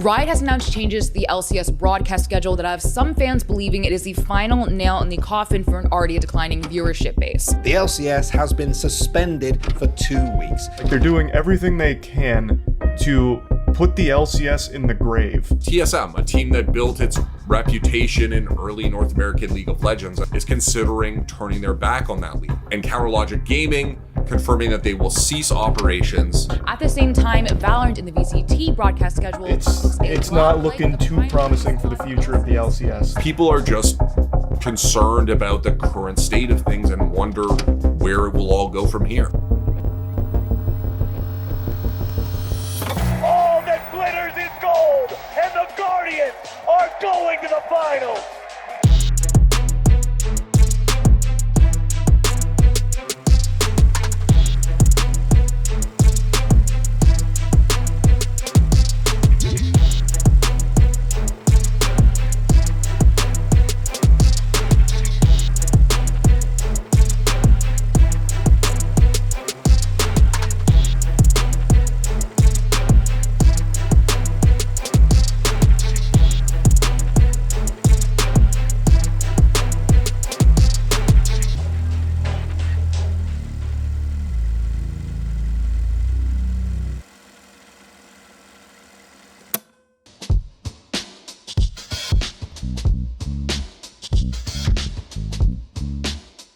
Riot has announced changes to the LCS broadcast schedule that have some fans believing it is the final nail in the coffin for an already declining viewership base. The LCS has been suspended for 2 weeks. They're doing everything they can to put the LCS in the grave. TSM, a team that built its reputation in early North American League of Legends, is considering turning their back on that league. And Counterlogic Gaming confirming that they will cease operations. At the same time, Valorant in the VCT broadcast schedule It's not looking too promising for the future of the LCS. People are just concerned about the current state of things and wonder where it will all go from here. All that glitters is gold, and the Guardians are going to the finals.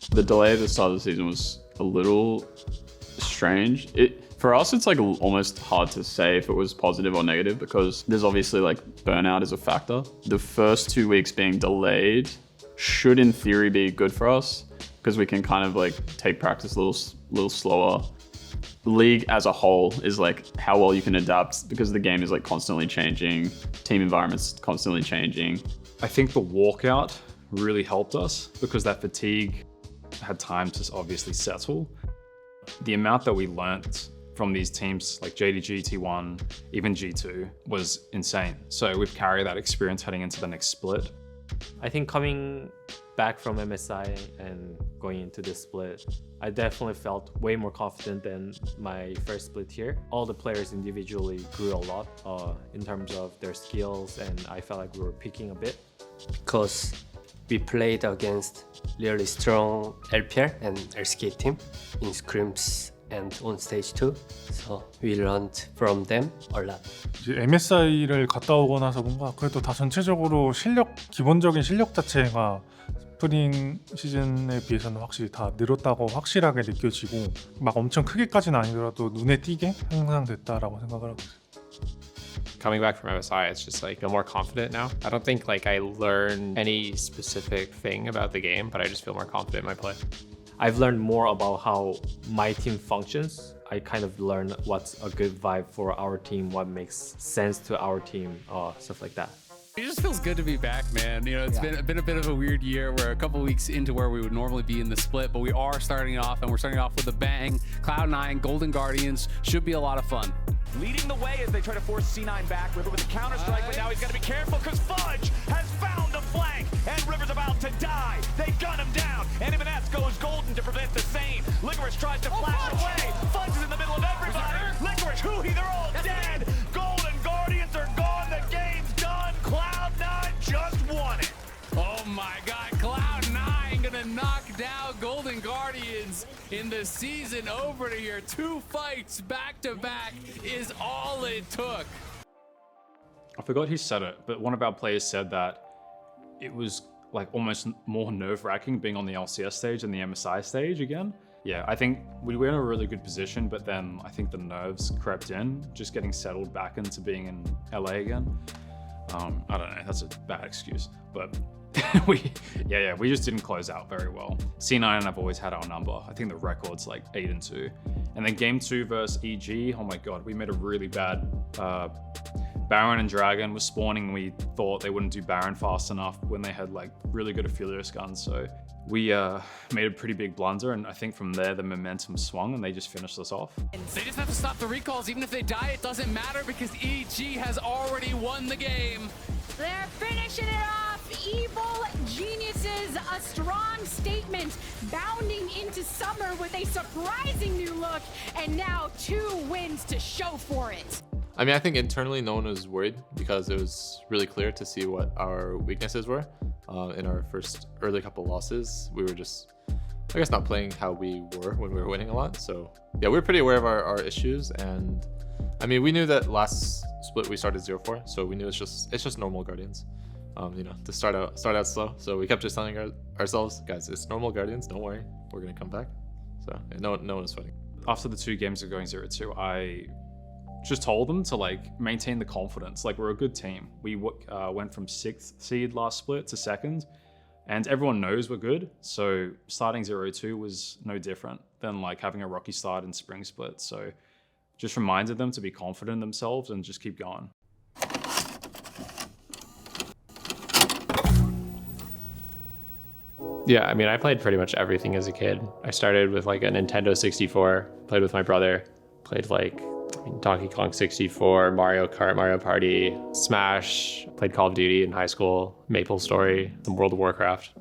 The delay at the start of the season was a little strange. For us, it's like almost hard to say if it was positive or negative because there's obviously like burnout is a factor. The first 2 weeks being delayed should in theory be good for us because we can kind of like take practice a little slower. The league as a whole is like how well you can adapt because the game is like constantly changing, team environments constantly changing. I think the walkout really helped us because that fatigue had time to obviously settle. The amount that we learnt from these teams like JDG, T1, even G2 was insane. So we've carried that experience heading into the next split. I think coming back from MSI and going into this split, I definitely felt way more confident than my first split here. All the players individually grew a lot in terms of their skills, and I felt like we were peaking a bit. Because we played against really strong LPL and LCK team in scrims and on stage 2. So we learned from them a lot. MSI를 갔다 오고 나서 뭔가 그래도 다 전체적으로 기본적인 실력 자체가 스프링 시즌에 비해서는 확실히 다 늘었다고 확실하게 느껴지고 막 엄청 크게까지는 아니더라도 눈에 띄게 향상됐다라고 생각을 하고 있어요. Coming back from MSI, it's just like I feel more confident now. I don't think like I learned any specific thing about the game, but I just feel more confident in my play. I've learned more about how my team functions. I kind of learned what's a good vibe for our team, what makes sense to our team, stuff like that. It just feels good to be back, man. You know, it's been a bit of a weird year. We're a couple weeks into where we would normally be in the split, but we are starting off, and we're starting off with a bang. Cloud9, Golden Guardians should be a lot of fun. Leading the way as they try to force C9 back. River with a counter-strike, but now he's got to be careful because Fudge has found the flank, and River's about to die. They gun him down, and even that goes Golden to prevent the same. Licorice tries to flash away. Fudge is in the middle of everybody. Licorice, Huhi, they're all dead. Golden Guardians are gone. The game's done. Cloud9 just won it. Oh my God, Cloud9 gonna knock down Golden Guardians in the season opener here. 2 fights back to back is all it took. I forgot who said it, but one of our players said that it was like almost more nerve-wracking being on the LCS stage than the MSI stage again. Yeah, I think we were in a really good position, but then I think the nerves crept in, just getting settled back into being in LA again. I don't know, that's a bad excuse, but we just didn't close out very well. C9 and I've always had our number. I think the record's like 8-2. And then game 2 versus EG, oh my God, we made a really bad, Baron and Dragon was spawning. We thought they wouldn't do Baron fast enough when they had like really good Aphelios guns. So we made a pretty big blunder, and I think from there the momentum swung and they just finished us off. They just have to stop the recalls. Even if they die, it doesn't matter because EG has already won the game. They're finishing it off. Evil Geniuses, a strong statement, bounding into summer with a surprising new look, and now 2 wins to show for it. I mean, I think internally no one was worried because it was really clear to see what our weaknesses were. In our first early couple losses, we were just, I guess, not playing how we were when we were winning a lot. So yeah, we were pretty aware of our issues, and I mean, we knew that last split we started 0-4, so we knew it's just normal Guardians. You know, to start out slow. So we kept just telling ourselves, guys, it's normal Guardians. Don't worry, we're gonna come back. So yeah, no one was sweating. After the 2 games of going 0-2, I just told them to like maintain the confidence. Like, we're a good team. We went from 6th seed last split to 2nd, and everyone knows we're good. So starting 0-2 was no different than like having a rocky start in spring split. So just reminded them to be confident in themselves and just keep going. Yeah, I mean, I played pretty much everything as a kid. I started with like a Nintendo 64, played with my brother, played like Donkey Kong 64, Mario Kart, Mario Party, Smash, played Call of Duty in high school, Maple Story, and World of Warcraft.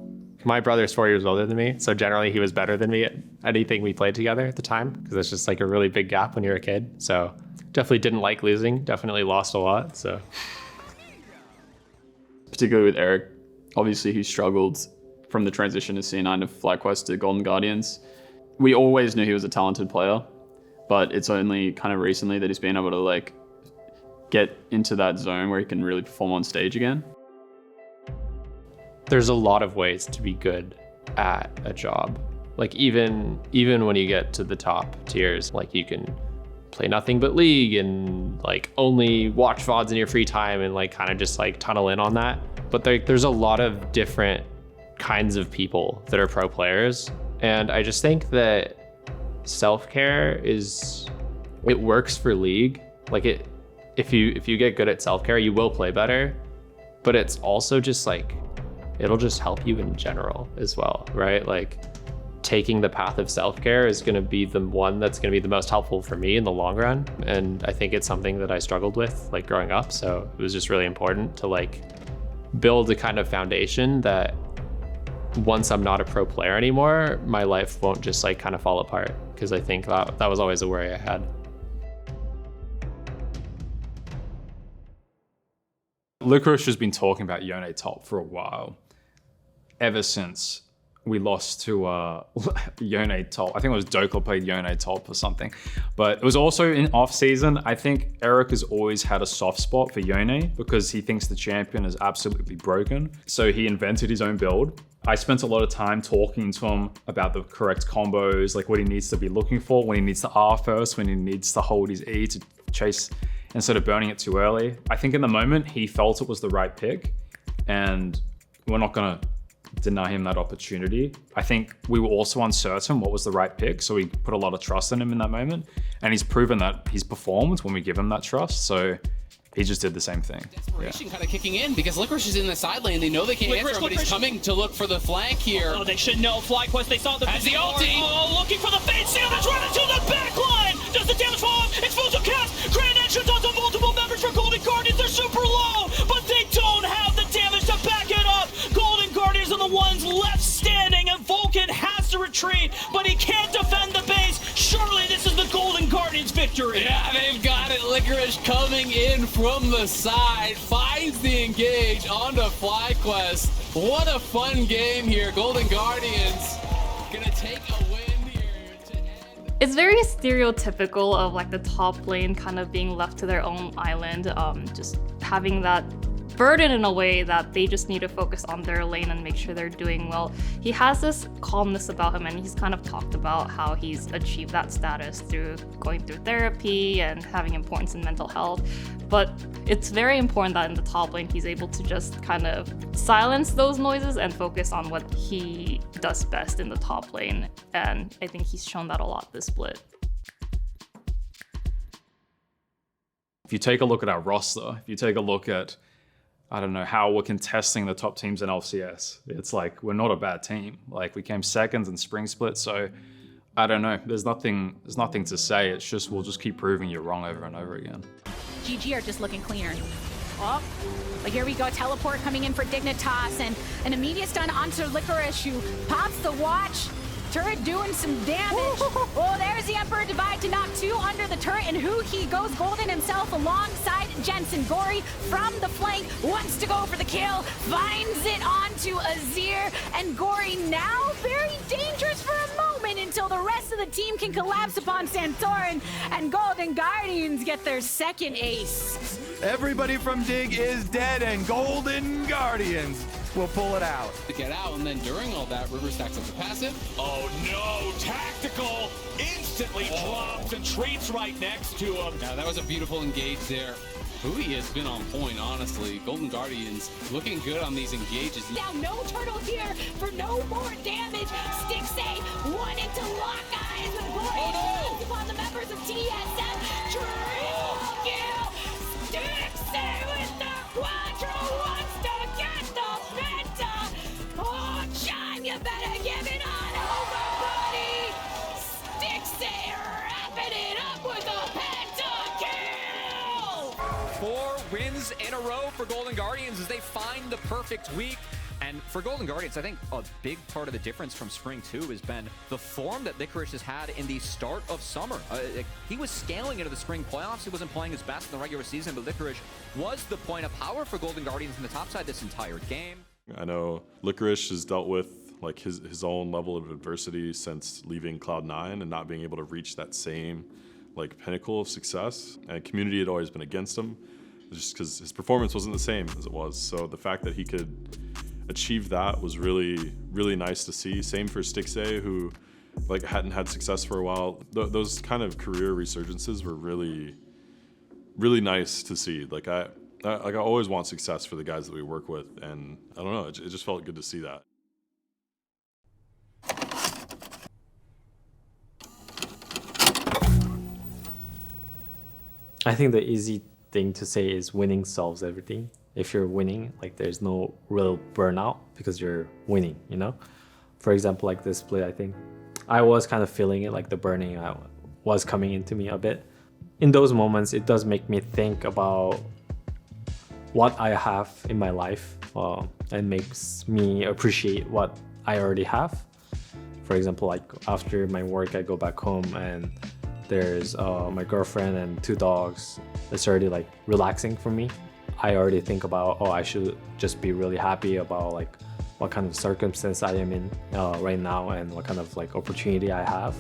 My brother's 4 years older than me, so generally he was better than me at anything we played together at the time, because it's just like a really big gap when you're a kid. So definitely didn't like losing, definitely lost a lot, so. Particularly with Eric, obviously he struggled from the transition to C9 to FlyQuest to Golden Guardians. We always knew he was a talented player, but it's only kind of recently that he's been able to like get into that zone where he can really perform on stage again. There's a lot of ways to be good at a job. Like even when you get to the top tiers, like you can play nothing but League and like only watch VODs in your free time and like kind of just like tunnel in on that. But there's a lot of different kinds of people that are pro players, and I just think that self-care it works for League. Like if you get good at self-care, you will play better, but it's also just like it'll just help you in general as well, right? Like taking the path of self-care is going to be the one that's going to be the most helpful for me in the long run, and I think it's something that I struggled with like growing up, so it was just really important to like build a kind of foundation that once I'm not a pro player anymore, my life won't just like kind of fall apart, because I think that was always a worry I had. Licorice has been talking about Yone top for a while, ever since we lost to Yone top. I think it was Dokla played Yone top or something, but it was also in off season. I think Eric has always had a soft spot for Yone because he thinks the champion is absolutely broken. So he invented his own build. I spent a lot of time talking to him about the correct combos, like what he needs to be looking for, when he needs to R first, when he needs to hold his E to chase instead of burning it too early. I think in the moment he felt it was the right pick, and we're not gonna deny him that opportunity. I think we were also uncertain what was the right pick, so we put a lot of trust in him in that moment, and he's proven that he's performed when we give him that trust, so he just did the same thing. Desperation kind of kicking in because Licorice is in the side lane. They know they can't answer him, but he's coming to look for the flank here. Oh, they should know. FlyQuest, they saw the as the ulti. Oh, looking for the fade. Savage running to the back line. Does the damage fall off? Explosive cast. Grand entrance onto multiple members for Golden Guardians. They're super low, but they don't have the damage to back it up. Golden Guardians are the ones left standing, and Vulcan has to retreat, but he can't defend the base. Surely this is the Golden Guardians' victory. Yeah, they've got it. Licorice coming in from the side, finds the engage onto FlyQuest. What a fun game here. Golden Guardians gonna take a win here to end. It's very stereotypical of like the top lane kind of being left to their own island, just having that burden in a way that they just need to focus on their lane and make sure they're doing well. He has this calmness about him, and he's kind of talked about how he's achieved that status through going through therapy and having importance in mental health. But it's very important that in the top lane he's able to just kind of silence those noises and focus on what he does best in the top lane, and I think he's shown that a lot this split. If you take a look at our roster, if you take a look at, I don't know, how we're contesting the top teams in LCS, it's like we're not a bad team. Like we came second in spring split, so I don't know. There's nothing to say. It's just we'll just keep proving you wrong over and over again. GG are just looking cleaner. Oh, but here we go. Teleport coming in for Dignitas, and an immediate stun onto Licorice, who pops the watch. Turret doing some damage. Oh, there's the Emperor Divide to knock 2 under the turret, and Huhi goes golden himself alongside Jensen. Gori from the flank wants to go for the kill, finds it onto Azir, and Gori now very dangerous for a moment until the rest of the team can collapse upon Santorin, and Golden Guardians get their second ace. Everybody from Dig is dead, and Golden Guardians will pull it out. To get out, and then during all that, River stacks up the passive. Oh no, tactical instantly drops and treats right next to him. Now that was a beautiful engage there. Huhi has been on point, honestly. Golden Guardians looking good on these engages. Now no turtle here for no more damage. Stixxay wanted to lock eyes with Gori upon the members of TSM. Triple kill. Stixxay with the quadra wants to get the penta. Oh, Chime, you better give it on over, buddy. Stixxay wrapping it up with a penta kill. 4 wins in a row for Golden Guardians as they find the perfect week. And for Golden Guardians, I think a big part of the difference from Spring 2 has been the form that Licorice has had in the start of summer. He was scaling into the spring playoffs. He wasn't playing his best in the regular season, but Licorice was the point of power for Golden Guardians in the top side this entire game. I know Licorice has dealt with like his own level of adversity since leaving Cloud9 and not being able to reach that same like pinnacle of success. And community had always been against him just because his performance wasn't the same as it was. So the fact that he could achieve that was really, really nice to see. Same for Stixxay, who like hadn't had success for a while. Those kind of career resurgences were really, really nice to see. Like I always want success for the guys that we work with, and I don't know, it just felt good to see that. I think the easy thing to say is winning solves everything. If you're winning, like there's no real burnout because you're winning, you know? For example, like this split, I think I was kind of feeling it, like the burning was coming into me a bit. In those moments, it does make me think about what I have in my life and makes me appreciate what I already have. For example, like after my work, I go back home and there's my girlfriend and 2 dogs. It's already like relaxing for me. I already think about, I should just be really happy about like what kind of circumstance I am in right now and what kind of like opportunity I have.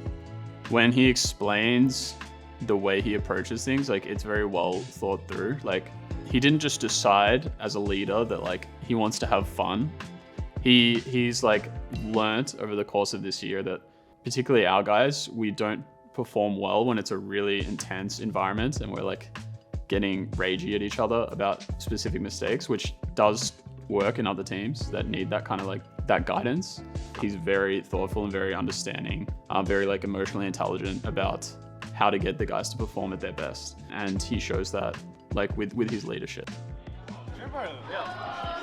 When he explains the way he approaches things, like it's very well thought through. Like he didn't just decide as a leader that like he wants to have fun. He's like learnt over the course of this year that particularly our guys, we don't perform well when it's a really intense environment and we're like getting ragey at each other about specific mistakes, which does work in other teams that need that kind of like that guidance. He's very thoughtful and very understanding, very like emotionally intelligent about how to get the guys to perform at their best. And he shows that like with his leadership.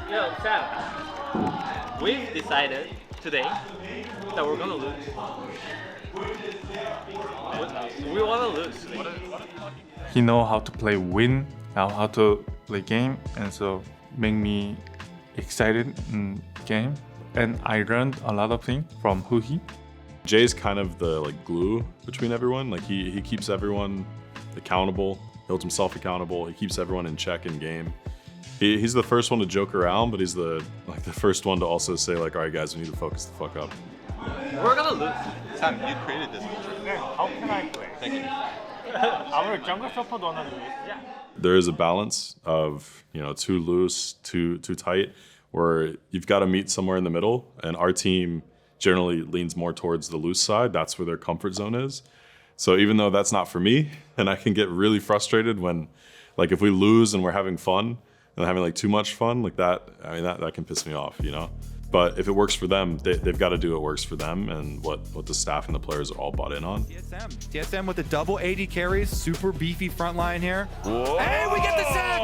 Yo, Sam, we've decided today that we're gonna lose. We wanna lose. He know how to play win, how to play game, and so make me excited in game. And I learned a lot of things from Huhi. Jay's kind of the like glue between everyone. Like he keeps everyone accountable, holds himself accountable. He keeps everyone in check in game. He's the first one to joke around, but he's the first one to also say like, all right guys, we need to focus the fuck up. We're gonna lose. Sam, you created this. How can I play? Thank you. Our jungle support wanna do it. Yeah. There is a balance of, too loose, too tight, where you've got to meet somewhere in the middle. And our team generally leans more towards the loose side. That's where their comfort zone is. So even though that's not for me, and I can get really frustrated when, like, if we lose and we're having fun and having like too much fun, like that, I mean, that can piss me off, But if it works for them, they've got to do what works for them and what the staff and the players are all bought in on. TSM with the double AD carries, super beefy front line here. Whoa. Hey, we get the sack!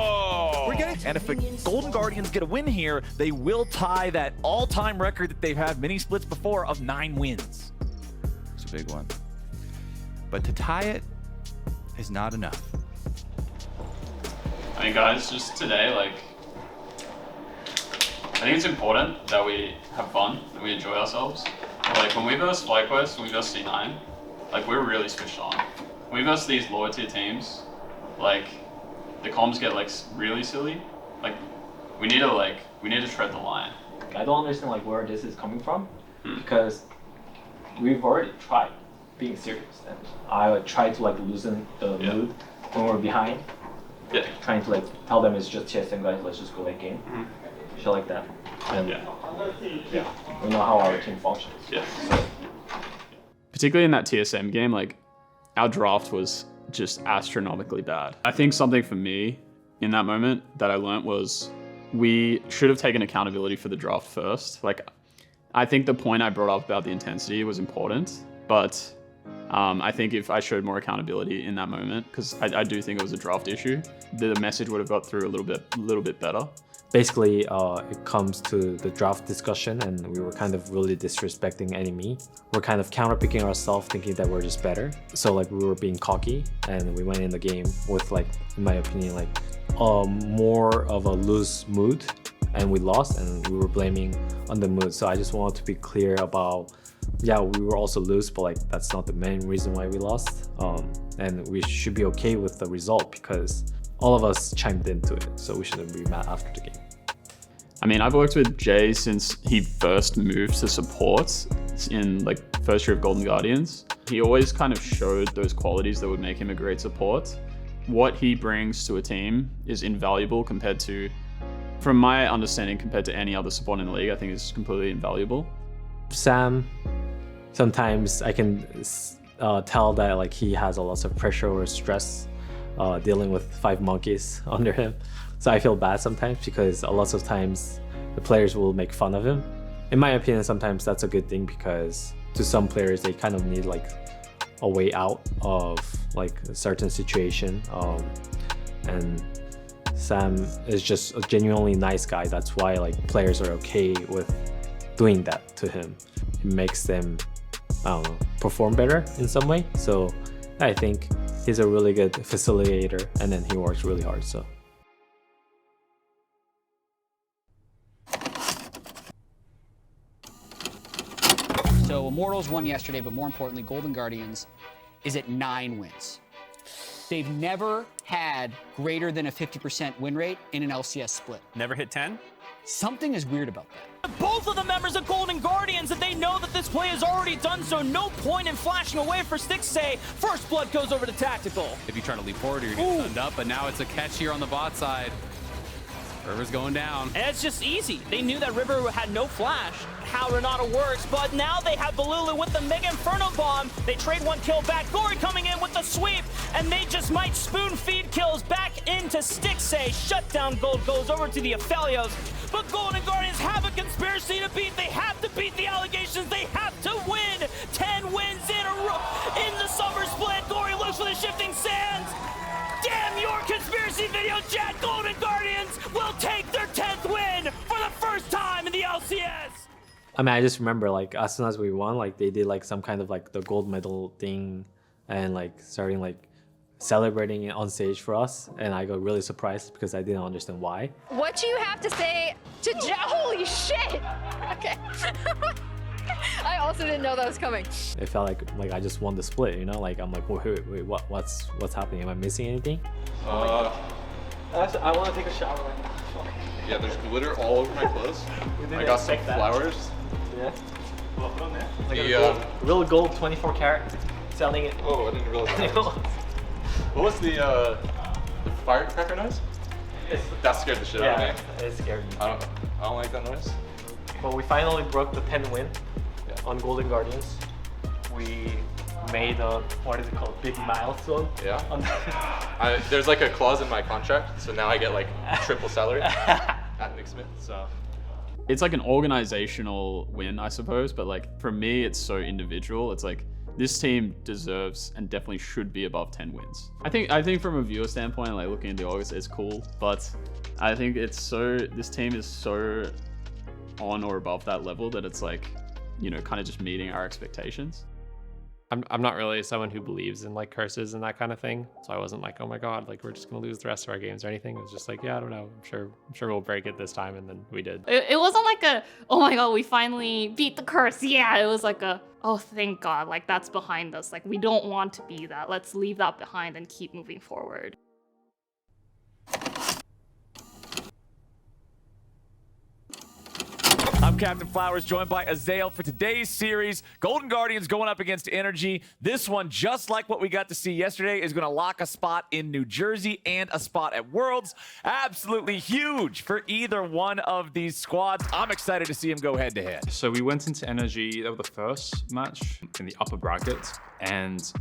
We're getting. And if the Golden Guardians get a win here, they will tie that all-time record that they've had mini splits before of 9 wins. It's a big one. But to tie it is not enough. I mean, guys, just today, like, I think it's important that we have fun and we enjoy ourselves. Like when we verse FlyQuest, when we verse C9, like we're really switched on. When we verse these lower tier teams, like the comms get like really silly. Like we need to tread the line. I don't understand like where this is coming from, because we've already tried being serious, and I would try to like loosen the mood when we're behind. Yeah. Trying to like tell them it's just TSM guys, let's just go late game. Shit like that. And we know how our team functions. Yeah. Particularly in that TSM game, like our draft was just astronomically bad. I think something for me in that moment that I learnt was we should have taken accountability for the draft first. Like, I think the point I brought up about the intensity was important, but I think if I showed more accountability in that moment, because I do think it was a draft issue, the message would have got through a little bit better. Basically, it comes to the draft discussion, and we were kind of really disrespecting enemy. We're kind of counterpicking ourselves, thinking that we're just better. So like we were being cocky, and we went in the game with like, in my opinion, like more of a loose mood, and we lost, and we were blaming on the mood. So I just wanted to be clear about, yeah, we were also loose, but like that's not the main reason why we lost. And we should be okay with the result because all of us chimed into it, so we shouldn't be mad after the game. I mean, I've worked with Jay since he first moved to support in like first year of Golden Guardians. He always kind of showed those qualities that would make him a great support. What he brings to a team is invaluable compared to, from my understanding, compared to any other support in the league. I think it's completely invaluable. Sam, sometimes I can tell that like he has a lot of pressure or stress dealing with 5 monkeys under him. So I feel bad sometimes because a lot of times the players will make fun of him. In my opinion, sometimes that's a good thing because to some players, they kind of need like a way out of like a certain situation. And Sam is just a genuinely nice guy. That's why like players are okay with doing that to him. It makes them, I don't know, perform better in some way. So I think he's a really good facilitator, and then he works really hard. So Immortals won yesterday, but more importantly, Golden Guardians is at 9 wins. They've never had greater than a 50% win rate in an LCS split. Never hit 10? Something is weird about that. Both of the members of Golden Guardians, and they know that this play is already done, so no point in flashing away for Stixxay. First blood goes over to Tactical. If you try to leap forward, you're getting stunned up, but now it's a catch here on the bot side. River's going down. And it's just easy. They knew that River had no flash. How Renata works, but now they have Balulu with the Mega Inferno Bomb. They trade 1 kill back. Gori coming in with the sweep, and they just might spoon feed kills back into Stixxay. Shutdown gold goes over to the Aphelios, but Golden Guardians have a conspiracy to beat. They have to beat the allegations. They have to win. 10 wins in a row in the summer split. Gori looks for the shifting sands. Damn your conspiracy video chat. Golden Guardians will take their 10th win for the first time in the LCS. I mean, I just remember like as soon as we won, like they did like some kind of like the gold medal thing and like starting like celebrating it on stage for us. And I got really surprised because I didn't understand why. What do you have to say to Holy shit! Okay. I also didn't know that was coming. It felt like I just won the split, you know? Like I'm like, wait, what's happening? Am I missing anything? I want to take a shower right now. Yeah, there's glitter all over my clothes. I got some flowers. Yeah. Well, put on there. Like The, real gold 24 karat. Selling it. Oh, I didn't realize that. What was the firecracker noise? That scared the shit out of me. It scared me. I don't like that noise. Well, we finally broke the 10 win on Golden Guardians. We made a, what is it called, big milestone. Yeah. There's like a clause in my contract, so now I get like triple salary at Nick Smith. So It's like an organizational win, I suppose, but like for me, it's so individual. It's like this team deserves and definitely should be above 10 wins. I think from a viewer standpoint, like looking at the August, it's cool, but I think this team is so on or above that level that it's like, you know, kind of just meeting our expectations. I'm not really someone who believes in like curses and that kind of thing. So I wasn't like, oh my god, like we're just gonna lose the rest of our games or anything. It was just like, yeah, I don't know. I'm sure we'll break it this time, and then we did. It wasn't like a, oh my god, we finally beat the curse. Yeah, it was like a, oh thank god, like that's behind us. Like we don't want to be that. Let's leave that behind and keep moving forward. I'm Captain Flowers, joined by Azael for today's series. Golden Guardians going up against Energy. This one, just like what we got to see yesterday, is going to lock a spot in New Jersey and a spot at Worlds. Absolutely huge for either one of these squads. I'm excited to see them go head-to-head. So we went into Energy, that was the first match in the upper bracket, and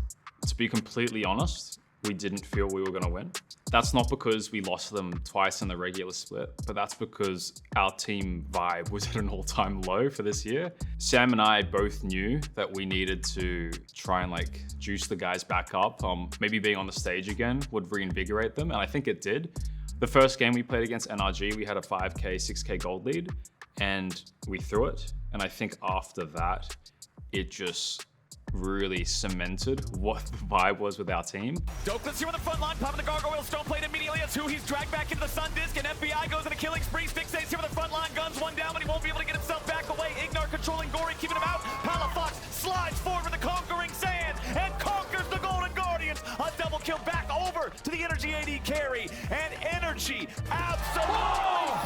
to be completely honest, we didn't feel we were going to win. That's not because we lost them twice in the regular split, but that's because our team vibe was at an all-time low for this year. Sam and I both knew that we needed to try and like juice the guys back up. Maybe being on the stage again would reinvigorate them, and I think it did. The first game we played against NRG, we had a 5K, 6K gold lead, and we threw it. And I think after that, it just really cemented what the vibe was with our team. Dokeless here on the front line, popping the gargoyle stone plate immediately as Huhi's dragged back into the sun disc, and FBI goes on a killing spree. Stixxay's here on the front line, guns one down, but he won't be able to get himself back away. Ignar controlling Gori, keeping him out. Palafox slides forward with the conquering sands and conquers the Golden Guardians. A double kill back over to the Energy AD carry, and Energy absolutely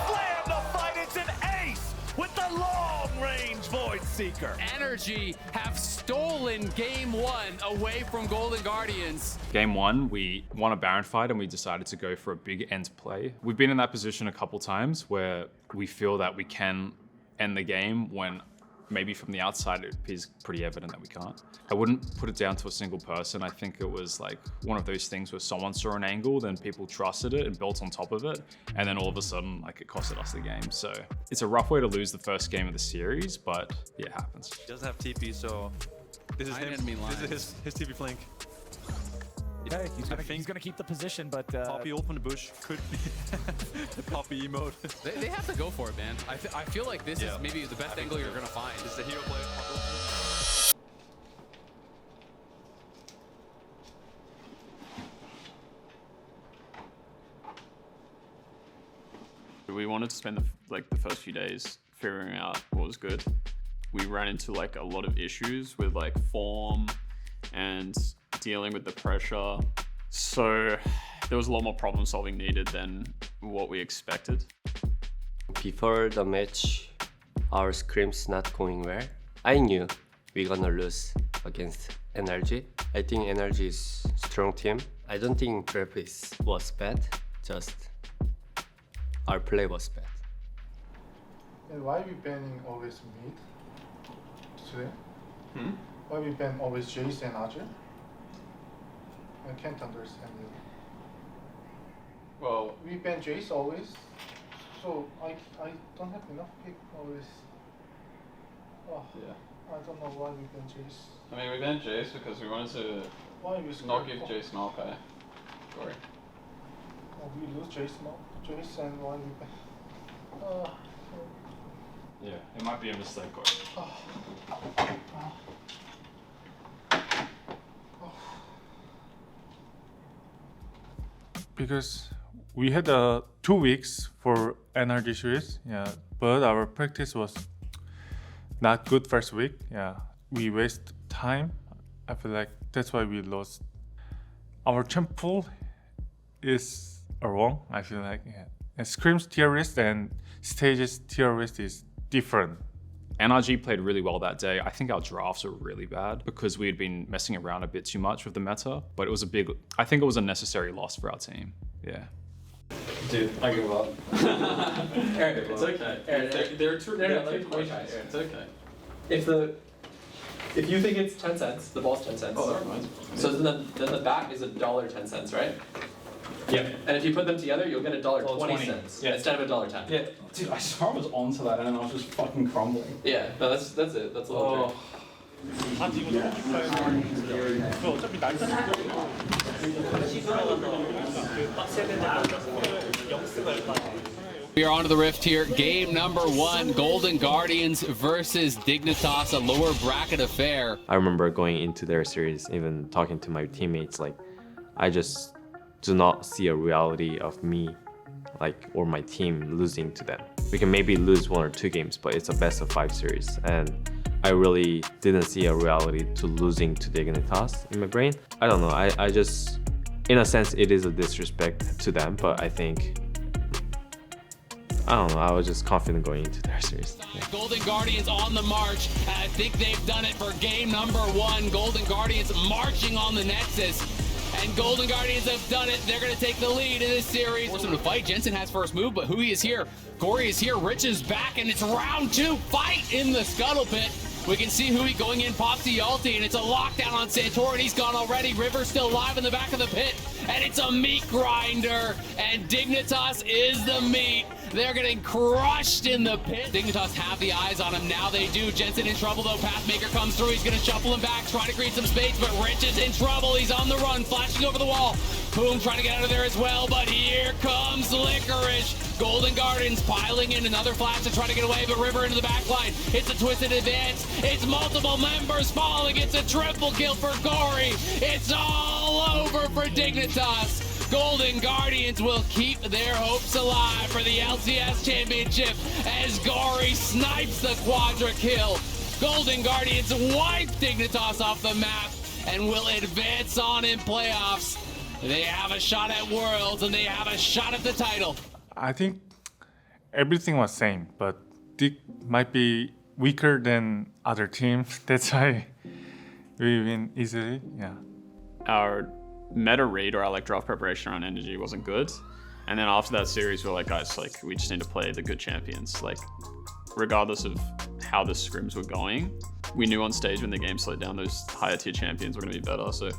slammed the fight. It's an ace with the long-range Void Seeker. Energy have stolen game one away from Golden Guardians. Game one, we won a Baron fight and we decided to go for a big end play. We've been in that position a couple times where we feel that we can end the game when maybe from the outside it appears pretty evident that we can't. I wouldn't put it down to a single person. I think it was like one of those things where someone saw an angle, then people trusted it and built on top of it, and then all of a sudden like it costed us the game. So it's a rough way to lose the first game of the series, but yeah, it happens. He doesn't have TP, so this is him. This is his TP flank. Yeah, he's gonna keep the position, but Poppy open the bush could be the Poppy emote. They have to go for it, man. I feel like this is maybe the best angle you're gonna find. It's the hero play. We wanted to spend the first few days figuring out what was good. We ran into like a lot of issues with like form and dealing with the pressure. So there was a lot more problem solving needed than what we expected. Before the match, our scrims not going well. I knew we're gonna lose against NRG. I think NRG is strong team. I don't think Trevor was bad, just our play was bad. And why we banning always mid today? Why we ban always Jace and Ajay? I can't understand it. Well, we ban Jace always, so I don't have enough pick always. Oh, yeah. I don't know why we ban Jace. I mean, we banned Jace because we wanted to not give Jace Maokai. Gori. Oh, we lose Jace and why we ban? Yeah, it might be a mistake, Gori. Because we had 2 weeks for NRG series, yeah, but our practice was not good first week. Yeah, we waste time. I feel like that's why we lost. Our champ pool is wrong. I feel like, yeah. And Scream's tier list and Stage's tier list is different. NRG played really well that day. I think our drafts were really bad because we had been messing around a bit too much with the meta, but it was I think it was a necessary loss for our team. Yeah. Dude, I give up. Aaron, it's okay. Aaron, they're two questions. It's okay. If you think it's 10 cents, the ball's 10 cents. Oh, never mind. So then the back is $1.10, right? Yeah. And if you put them together, you'll get $1.20 instead of $1.10. Yeah. Dude, I saw I was onto that and then I was just fucking crumbling. Yeah. No, that's it. That's a little trick. We are on to the Rift here. Game number 1, Golden Guardians versus Dignitas, a lower bracket affair. I remember going into their series, even talking to my teammates, like, I just do not see a reality of me, like, or my team losing to them. We can maybe lose 1 or 2 games, but it's a best of 5 series. And I really didn't see a reality to losing to Dignitas in my brain. I don't know, I just, in a sense, it is a disrespect to them, but I think, I don't know, I was just confident going into their series. Yeah. Golden Guardians on the march. I think they've done it for game number 1. Golden Guardians marching on the Nexus. And Golden Guardians have done it. They're going to take the lead in this series. Force them to fight. Jensen has first move, but Huhi is here. Gori is here. Rich is back, and it's round 2. Fight in the Scuttle Pit. We can see Huhi going in, pops the ulti, and it's a lockdown on Santorin. He's gone already. River's still alive in the back of the pit, and it's a meat grinder, and Dignitas is the meat. They're getting crushed in the pit. Dignitas have the eyes on him. Now they do. Jensen in trouble, though. Pathmaker comes through. He's going to shuffle him back, try to create some space, but Rich is in trouble. He's on the run, flashing over the wall. Boom trying to get out of there as well, but here comes Licorice. Golden Guardians piling in another flash to try to get away, but River into the back line. It's a twisted advance. It's multiple members falling. It's a triple kill for Gori. It's all over for Dignitas. Golden Guardians will keep their hopes alive for the LCS Championship as Gori snipes the quadra kill. Golden Guardians wipe Dignitas off the map and will advance on in playoffs. They have a shot at Worlds and they have a shot at the title. I think everything was same, but Dig might be weaker than other teams. That's why we win easily. Yeah. Our meta read or our like draft preparation around energy wasn't good, and then after that series we were like, guys, like we just need to play the good champions. Like regardless of how the scrims were going, we knew on stage when the game slowed down those higher tier champions were going to be better. So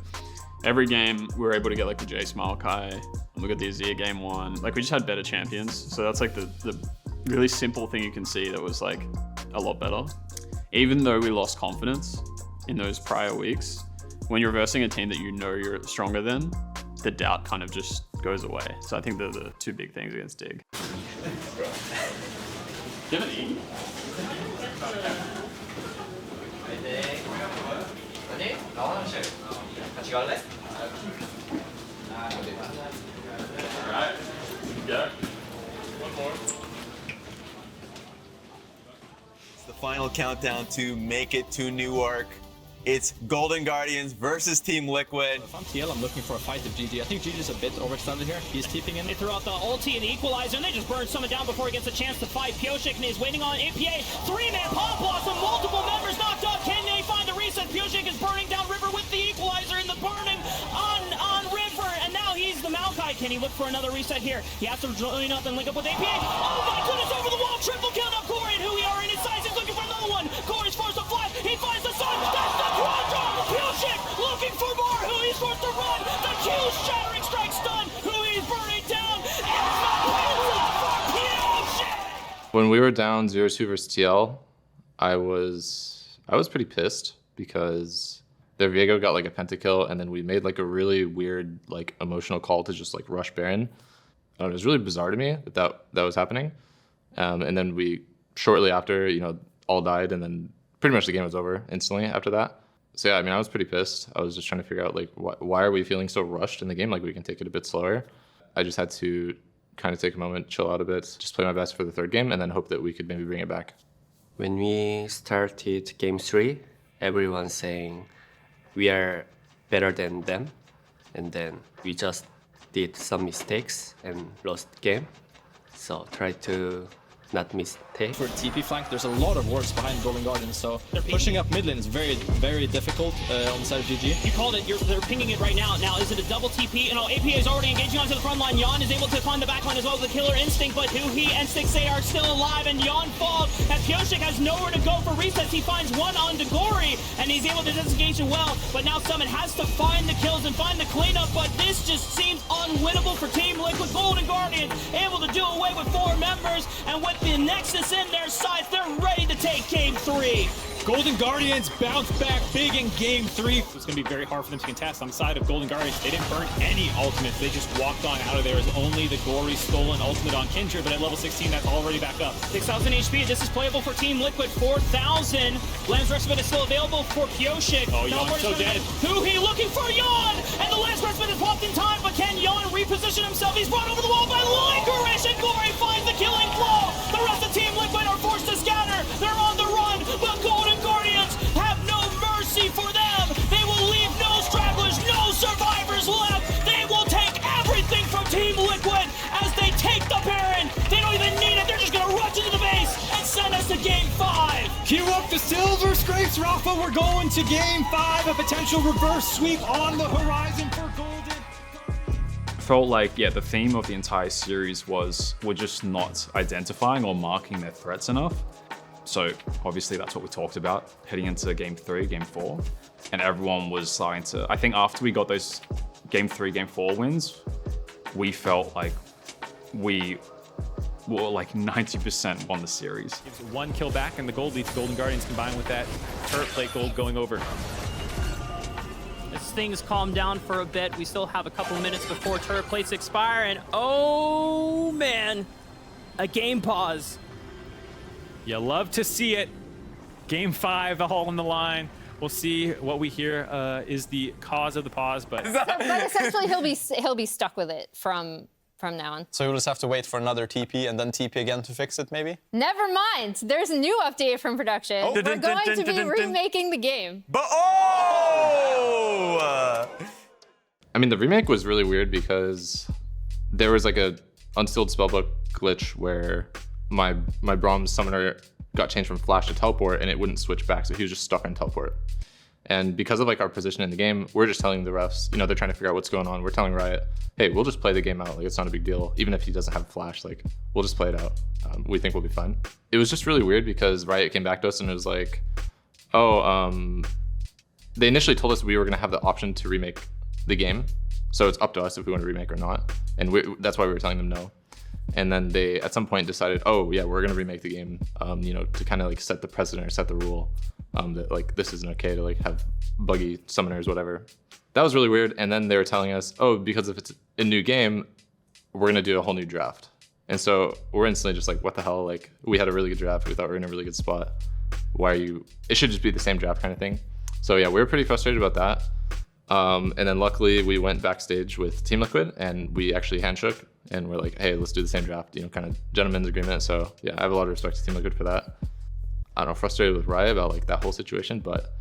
every game we were able to get like the J Smile Kai, and we got the Azir game 1. Like we just had better champions. So that's like the really simple thing you can see that was like a lot better. Even though we lost confidence in those prior weeks, when you're versing a team that you know you're stronger than, the doubt kind of just goes away. So I think they're the 2 big things against Dig. It's the final countdown to make it to Newark. It's Golden Guardians versus Team Liquid. If I'm TL, I'm looking for a fight with GG. I think GG's a bit overextended here. He's keeping in. They threw out the ulti and the equalizer, and they just burn someone down before he gets a chance to fight. Pioshik is waiting on APA. 3-man Pop Blossom, multiple members knocked up. Can they find the reset? Pioshik is burning down River with the equalizer in the burning on River, and now he's the Maokai. Can he look for another reset here? He has to join up and link up with APA. Oh my goodness, over the wall, triple kill. Now Gori and Huhi are in his size. He's looking for another one. Gori's forced to fly. He finds the sun. That's the quadra. Pioshik looking for more. Huhi's forced to run. The Q shattering strike stun. Huhi's burning down. It's the pizza for Pioshik. When we were down 0-2 versus TL, I was pretty pissed because their Viego got like a pentakill, and then we made like a really weird like emotional call to just like rush Baron. It was really bizarre to me that was happening. And then we shortly after, all died, and then pretty much the game was over instantly after that. So yeah, I mean, I was pretty pissed. I was just trying to figure out like why are we feeling so rushed in the game? Like we can take it a bit slower. I just had to kind of take a moment, chill out a bit, just play my best for the 3rd game, and then hope that we could maybe bring it back. When we started game 3, everyone saying we are better than them, and then we just did some mistakes and lost game. So try to not mistake. For TP flank, there's a lot of works behind Golden Guardians, so pushing up mid lane is very, very difficult on the side of GG. You called it, they're pinging it right now. Now, is it a double TP? APA is already engaging onto the front line. Yon is able to find the back line as well as the killer instinct, but Huhi and Stixxay are still alive, and Yon falls, and Pioshik has nowhere to go for resets. He finds one on Gori, and he's able to disengage it well, but now Summon has to find the kills and find the cleanup, but this just seems unwinnable for Team Liquid. Golden Guardians able to do away with 4 members, and with the Nexus in their sights, they're ready to take game 3. Golden Guardians bounce back big in game 3. It's going to be very hard for them to contest. On the side of Golden Guardians, they didn't burn any ultimates. They just walked on out of there as only the Gori stolen ultimate on Kindred, but at level 16, that's already back up. 6,000 HP. This is playable for Team Liquid. 4,000. Lance Respite is still available for Pioshik. Oh, Yeon's so dead. Huhi looking for Yeon, and the Lance Respite is popped in time, but can Yeon reposition himself? He's brought over the wall by Licorice, and Gori finds the killing blow. The rest of Team Liquid are forced to scatter. They're on the run, but Golden Guardians have no mercy for them. They will leave no stragglers, no survivors left. They will take everything from Team Liquid as they take the Baron. They don't even need it. They're just going to rush into the base and send us to game 5. Cue up the silver scrapes, Rafa. We're going to game 5. A potential reverse sweep on the horizon for Golden. Felt like, yeah, the theme of the entire series was we're just not identifying or marking their threats enough. So obviously that's what we talked about heading into game 3, game 4. And everyone was starting to, I think after we got those game 3, game 4 wins, we felt like we were like 90% won the series. Gives 1 kill back, and the gold leads Golden Guardians combined with that turret plate gold going over. As things calm down for a bit, we still have a couple of minutes before turret plates expire, and oh man, a game pause. You love to see it. Game 5, all on the line. We'll see what we hear is the cause of the pause, but But essentially, he'll be stuck with it from now on. So you'll just have to wait for another TP and then TP again to fix it, maybe? Never mind. There's a new update from production. Oh. We're going to be remaking the game. But I mean, the remake was really weird because there was like a unsealed spellbook glitch where my Brahms summoner got changed from flash to teleport and it wouldn't switch back, so he was just stuck on teleport. And because of like our position in the game, we're just telling the refs, you know, they're trying to figure out what's going on. We're telling Riot, hey, we'll just play the game out. Like, it's not a big deal. Even if he doesn't have flash, like, we'll just play it out. We think we'll be fine. It was just really weird because Riot came back to us and it was like, they initially told us we were gonna have the option to remake the game. So it's up to us if we want to remake or not. And that's why we were telling them no. And then they, at some point, decided, oh yeah, we're gonna remake the game, you know, to kind of like set the precedent or set the rule that like this isn't okay to like have buggy summoners, whatever. That was really weird. And then they were telling us, oh, because if it's a new game, we're gonna do a whole new draft. And so we're instantly just like, what the hell? Like, we had a really good draft. We thought we were in a really good spot. Why are you? It should just be the same draft kind of thing. So yeah, we were pretty frustrated about that. And then luckily we went backstage with Team Liquid and we actually handshook and we're like, hey, let's do the same draft, you know, kind of gentleman's agreement. So yeah, I have a lot of respect to Team Liquid for that. I don't know, frustrated with Riot about like that whole situation, but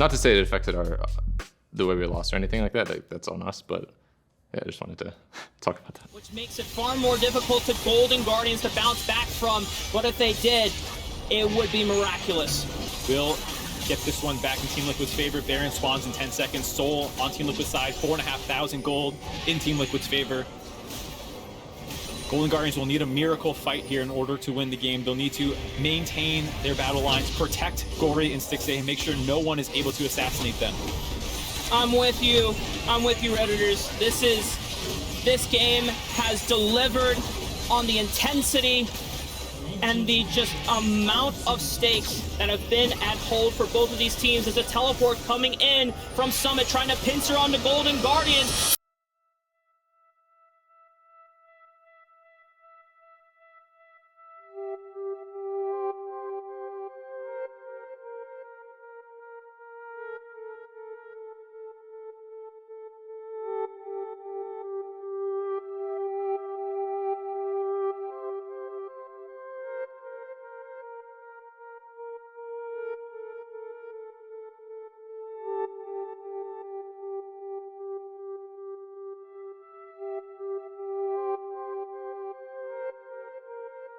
not to say it affected the way we lost or anything like that. Like, that's on us, but yeah, I just wanted to talk about that. Which makes it far more difficult to Golden Guardians to bounce back from. But if they did, it would be miraculous. we'll get this one back in Team Liquid's favor. Baron spawns in 10 seconds. Soul on Team Liquid's side, 4,500 gold in Team Liquid's favor. Golden Guardians will need a miracle fight here in order to win the game. They'll need to maintain their battle lines, protect Gori and Stixxay, and make sure no one is able to assassinate them. I'm with you, Redditors. This game has delivered on the intensity and the just amount of stakes that have been at hold for both of these teams. As a teleport coming in from Summit, trying to pincer onto Golden Guardians.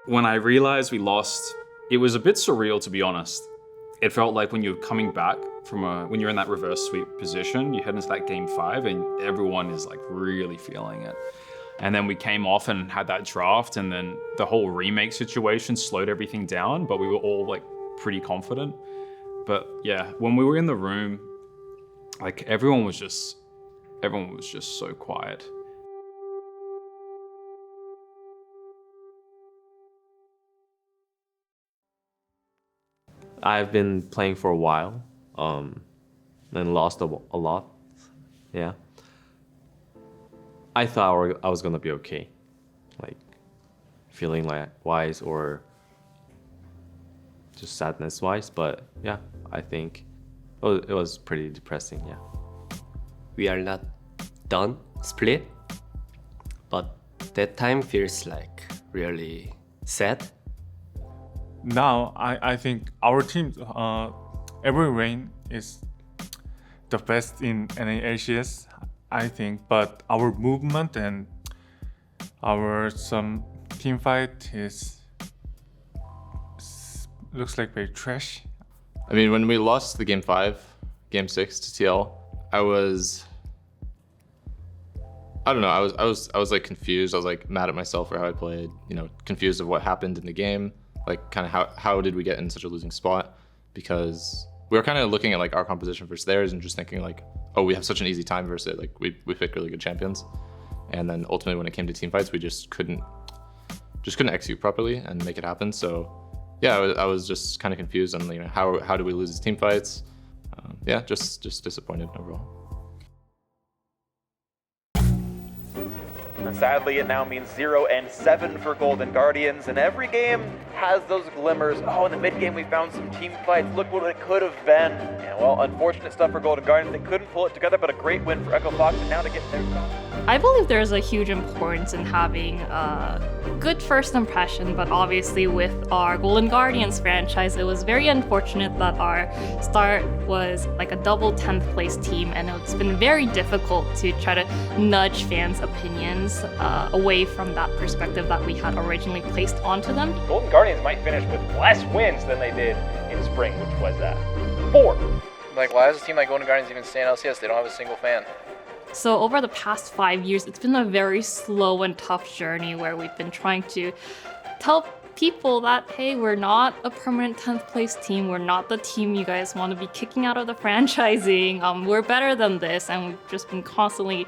When I realized we lost, it was a bit surreal, to be honest. It felt like when you're coming back from when you're in that reverse sweep position, you head into that game 5 and everyone is like really feeling it. And then we came off and had that draft, and then the whole remake situation slowed everything down, but we were all like pretty confident. But yeah, when we were in the room, like everyone was just so quiet. I've been playing for a while, and lost a lot. Yeah. I thought I was gonna be okay, like feeling like wise or just sadness wise. But yeah, I think it was pretty depressing. Yeah. We are not done split, but that time feels like really sad. Now I think our team, every rain is the best in any LCS, I think. But our movement and our some team fight looks like very trash. I mean, when we lost the game 5, game 6 to TL, I don't know. I was like confused. I was like mad at myself for how I played. You know, confused of what happened in the game. Like, kind of how did we get in such a losing spot? Because we were kind of looking at like our composition versus theirs and just thinking like, oh, we have such an easy time versus it. Like we picked really good champions, and then ultimately when it came to team fights, we just couldn't execute properly and make it happen. So yeah, I was just kind of confused on, you know, how do we lose these team fights? Yeah, just disappointed overall. And sadly, it now means 0-7 for Golden Guardians, and every game has those glimmers. Oh, in the mid game we found some team fights. Look what it could have been. And well, unfortunate stuff for Golden Guardians. They couldn't pull it together, but a great win for Echo Fox, and now to get there. I believe there's a huge importance in having a good first impression, but obviously with our Golden Guardians franchise, it was very unfortunate that our start was like a double 10th place team, and it's been very difficult to try to nudge fans' opinions away from that perspective that we had originally placed onto them. Golden Guardians might finish with less wins than they did in spring, which was 4. Like, why does a team like Golden Guardians even stay in LCS? They don't have a single fan. So over the past 5 years, it's been a very slow and tough journey where we've been trying to tell people that, hey, we're not a permanent 10th place team. We're not the team you guys want to be kicking out of the franchising. We're better than this. And we've just been constantly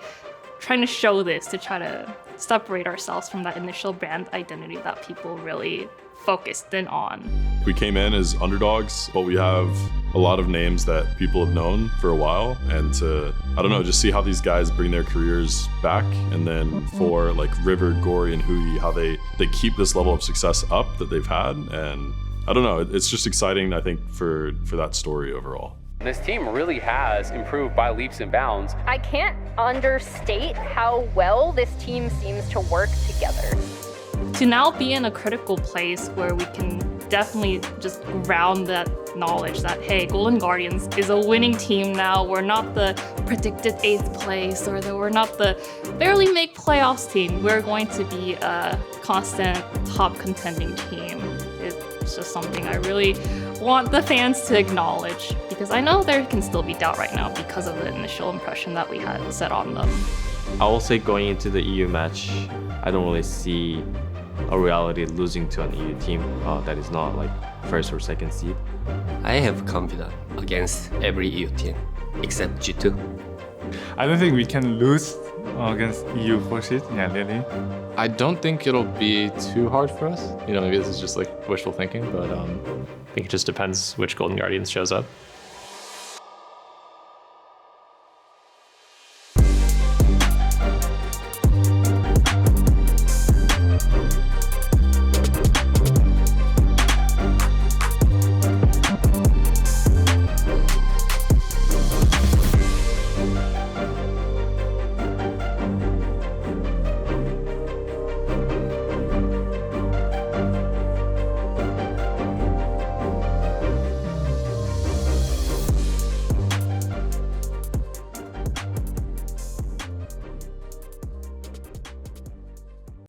trying to show this to try to separate ourselves from that initial brand identity that people really focused in on. We came in as underdogs, but we have a lot of names that people have known for a while, and to, I don't know, just see how these guys bring their careers back, and then for like River, Gori, and Huhi, how they keep this level of success up that they've had, and I don't know, it's just exciting, I think, for that story overall. This team really has improved by leaps and bounds. I can't understate how well this team seems to work together. To now be in a critical place where we can definitely just ground that knowledge that, hey, Golden Guardians is a winning team now. We're not the predicted 8th place, or that we're not the barely make playoffs team. We're going to be a constant top contending team. It's just something I really want the fans to acknowledge, because I know there can still be doubt right now because of the initial impression that we had set on them. I will say going into the EU match, I don't really see a reality losing to an EU team that is not like first or second seed. I have confidence against every EU team except G2. I don't think we can lose against EU forces. Yeah, really. I don't think it'll be too hard for us. You know, maybe this is just like wishful thinking, but I think it just depends which Golden Guardians shows up.